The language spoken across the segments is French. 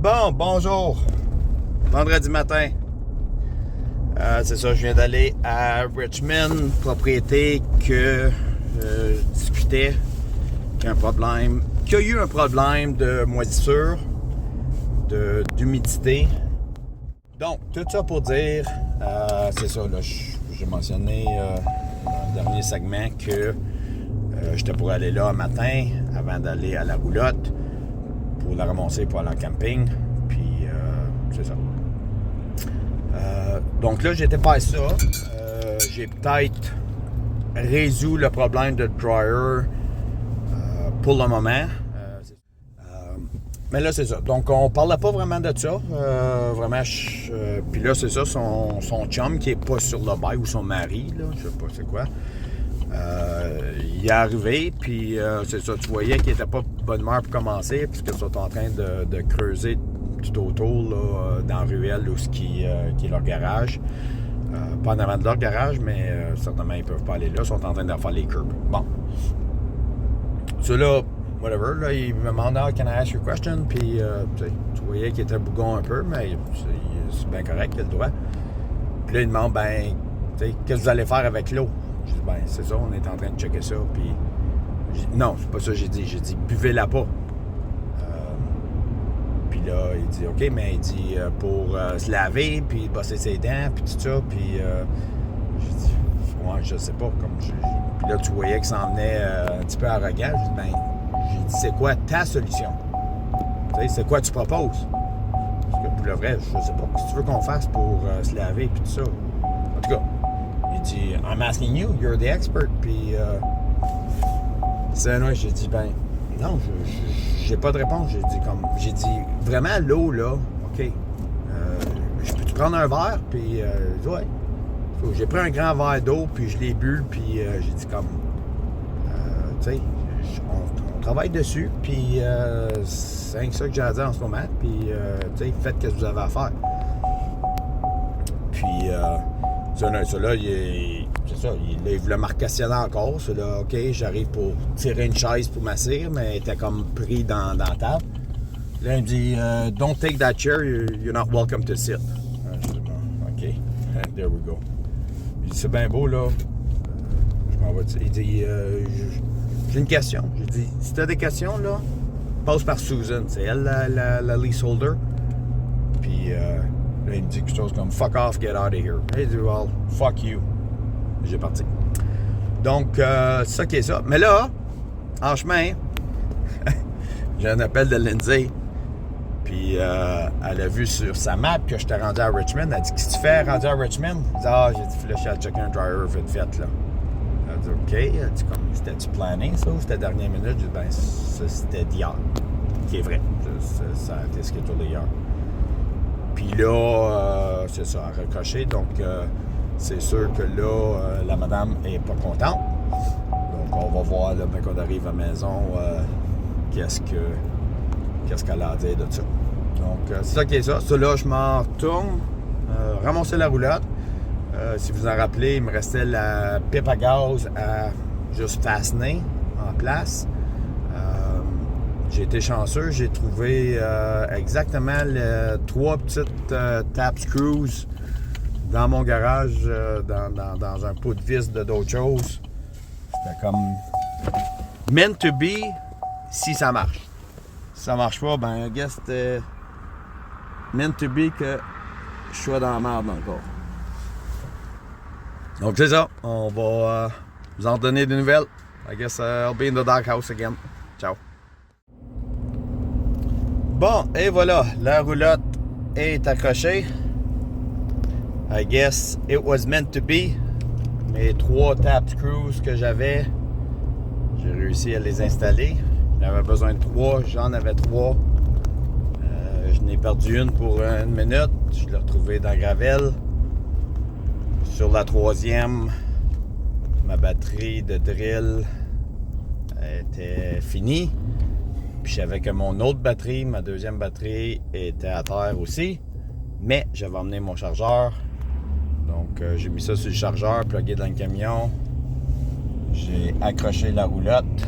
Bon, bonjour. Vendredi matin. C'est ça, je viens d'aller à Richmond, propriété que je discutais qu'il y a eu un problème de moisissure, d'humidité. Donc, tout ça pour dire, c'est ça, là, j'ai mentionné dans le dernier segment que j'étais pour aller là un matin avant d'aller à la roulotte pour la ramasser pour aller en camping. Puis, c'est ça. Donc là, j'étais pas à ça. J'ai peut-être résolu le problème de dryer pour le moment. Mais là, c'est ça. Donc, on parlait pas vraiment de ça. Vraiment, puis là, c'est ça, son chum qui est pas sur le bail, ou son mari, là, je sais pas c'est quoi. Il est arrivé, puis c'est ça, tu voyais qu'il était pas de bonne humeur pour commencer, puisqu'ils sont en train de creuser tout autour, là, dans la ruelle, où qui est leur garage. Pas en avant de leur garage, mais certainement, ils peuvent pas aller là. Ils sont en train de faire les curbs. Bon. Ceux-là, whatever, là, il me demande, can I ask you a question? Puis, tu voyais qu'il était bougon un peu, mais c'est bien correct, il a le droit. Puis là, il demande, qu'est-ce que vous allez faire avec l'eau? J'ai dit, c'est ça, on est en train de checker ça. Puis, non, c'est pas ça que j'ai dit. J'ai dit, buvez-la pas. Puis là, il dit, OK, mais il dit, pour se laver, puis bosser ses dents, puis tout ça. Puis, j'ai dit, ouais, je sais pas. Puis là, tu voyais qu'il s'en venait un petit peu arrogant. J'ai dit, c'est quoi ta solution? Tu sais, c'est quoi tu proposes? Parce que pour le vrai, je sais pas. Qu'est-ce que tu veux qu'on fasse pour se laver, puis tout ça? En tout cas, il dit, I'm asking you, you're the expert. Puis, c'est un j'ai dit, non, j'ai pas de réponse. J'ai dit, vraiment, l'eau, là, OK. Je peux-tu prendre un verre? Puis, ouais. J'ai pris un grand verre d'eau, puis je l'ai bu, puis j'ai dit, tu sais, on travaille dessus, puis c'est rien que ça que j'ai à dire en ce moment, puis, tu sais, faites ce que vous avez à faire. Puis, celui-là, c'est ça, il voulait marcationner encore. Celui-là, OK, j'arrive pour tirer une chaise pour m'asseoir, mais il était comme pris dans la table. Là, il me dit, don't take that chair, you're not welcome to sit. Je dis, OK, there we go. Il dit, c'est bien beau, là. Je m'en vais. Il dit, j'ai une question. J'ai dit, si tu as des questions, là, passe par Susan. C'est elle, la leaseholder. Puis, là, il me dit quelque chose comme fuck off, get out of here. Il dit, well, fuck you. J'ai parti. Donc, c'est ça qui est ça. Mais là, en chemin, j'ai un appel de Lindsay. Puis, elle a vu sur sa map que j'étais rendu à Richmond. Elle a dit, qu'est-ce que tu fais rendu à Richmond? J'ai dit, j'ai dit, là, je suis allé checker un dryer vite fait, là. Elle a dit, OK. Elle a dit, comme, c'était-tu plané, ça, ou c'était dernière minute? J'ai dit, ça, c'était d'hier. Qui est vrai. Ça a été schedulé hier. Puis là, c'est ça, à recrocher. Donc, c'est sûr que là, la madame est pas contente. Donc, on va voir, là, quand on arrive à la maison, qu'est-ce qu'elle a à dire de ça. Donc, c'est ça qui est ça. Ça, là, je m'en retourne, ramasser la roulotte. Si vous en rappelez, il me restait la pipe à gaz à juste fastener en place. J'ai été chanceux, j'ai trouvé exactement 3 petites tap screws dans mon garage, dans un pot de vis de d'autres choses. C'était comme meant to be si ça marche. Si ça marche pas, I guess c'était meant to be que je sois dans la merde encore. Donc c'est ça, on va vous en donner des nouvelles. I guess I'll be in the doghouse again. Ciao. Bon, et voilà, la roulotte est accrochée. I guess it was meant to be. Mes 3 tap screws que j'avais, j'ai réussi à les installer. J'avais besoin de 3, j'en avais 3. Je n'ai perdu une pour une minute. Je l'ai retrouvée dans la gravelle. Sur la 3e, ma batterie de drill était finie. Puis je savais que mon autre batterie, ma 2e batterie, était à terre aussi. Mais j'avais emmené mon chargeur. Donc j'ai mis ça sur le chargeur, plugué dans le camion. J'ai accroché la roulotte.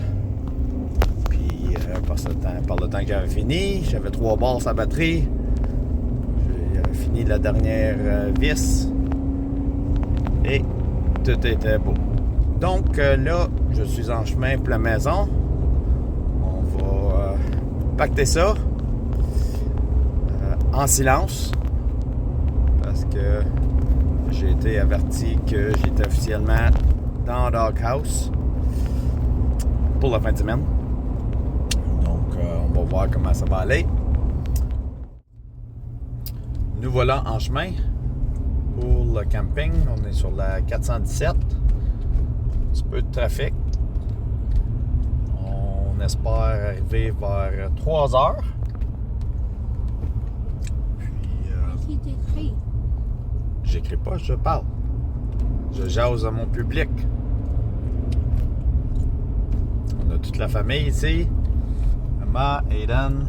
Puis Par le temps que j'avais fini, j'avais 3 barres à batterie. J'avais fini la dernière vis. Et tout était beau. Donc là, je suis en chemin pour la maison. On va pacter ça en silence. Parce que j'ai été averti que j'étais officiellement dans le doghouse pour la fin de semaine. Donc, on va voir comment ça va aller. Nous voilà en chemin pour le camping. On est sur la 417. Un petit peu de trafic. On espère arriver vers 3 heures. Puis, j'écris pas, je parle. Je jase à mon public. On a toute la famille ici. Maman, Aiden,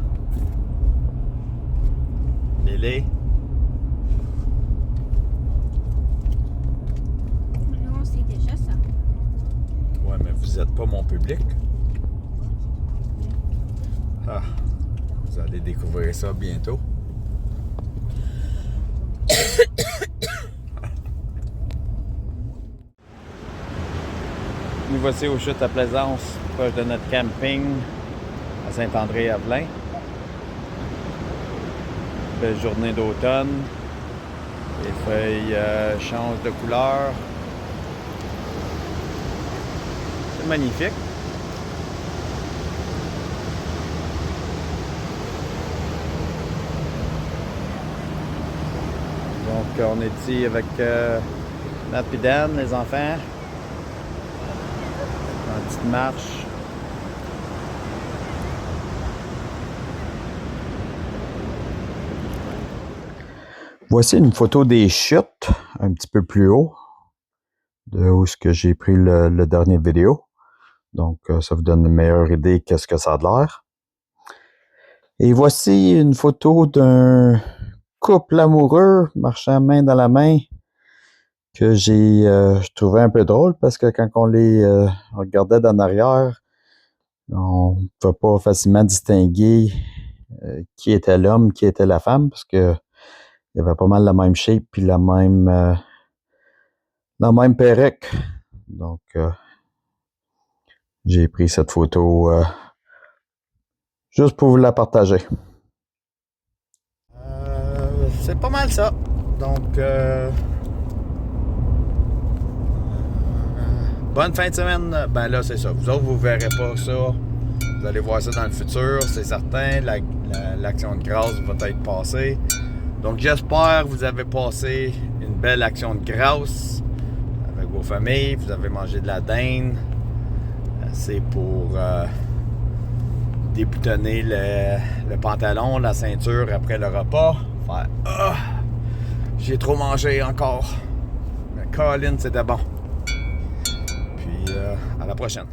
Lily. Non, c'est déjà ça. Ouais, mais vous n'êtes pas mon public. Ah, vous allez découvrir ça bientôt. Nous voici aux Chutes à Plaisance, proche de notre camping à Saint-André-Avelin. Belle journée d'automne. Les feuilles changent de couleur. C'est magnifique. Donc on est ici avec Nat et Dan, les enfants. Une petite marche. Voici une photo des chutes, un petit peu plus haut, de où est-ce que j'ai pris le dernier vidéo. Donc, ça vous donne une meilleure idée qu'est-ce que ça a de l'air. Et voici une photo d'un couple amoureux marchant main dans la main que j'ai trouvé un peu drôle parce que quand on les regardait d'en arrière, on ne pouvait pas facilement distinguer qui était l'homme, qui était la femme, parce que il y avait pas mal la même shape puis la même perruque. Donc, j'ai pris cette photo juste pour vous la partager. C'est pas mal ça. Donc, bonne fin de semaine. Ben là, c'est ça. Vous autres, vous verrez pas ça. Vous allez voir ça dans le futur, c'est certain. L'action de grâce va être passée. Donc, j'espère que vous avez passé une belle action de grâce avec vos familles. Vous avez mangé de la dinde. C'est pour déboutonner le pantalon, la ceinture après le repas. Faire j'ai trop mangé encore. Mais Colin, c'était bon. Puis, à la prochaine.